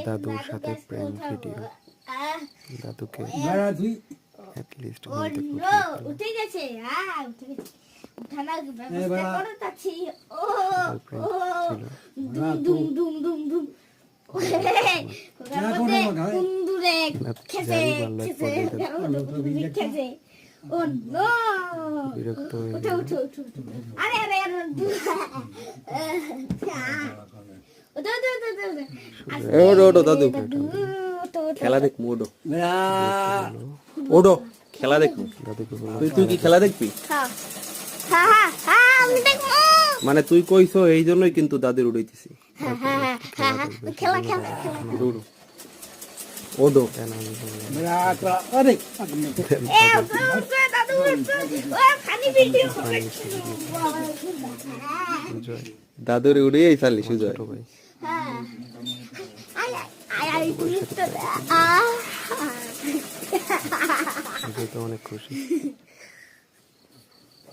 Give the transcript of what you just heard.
দাদুর সাথে prank video. দাদুকে at least উঠে গেছে উঠানোর ব্যবস্থা করে তাছি। ও দুম দুম দুম দুম কুন্দুরে খেছে খেছে খেছে। ও নো বিরক্ত হয়ে উঠো উঠো উঠো আরে আরে আরে ওডো ওডো দাদু খেলা দেখ ওডো ওডো খেলা দেখ। দাদুকে তুই কি খেলা দেখবি? মানে তুই কইছো এই জন্যই কিন্তু দাদির উড়াইতেছি। খেলা খেলা ওডো দাদুর উড়িয়ে চালি সুজয়। অনেক খুশি।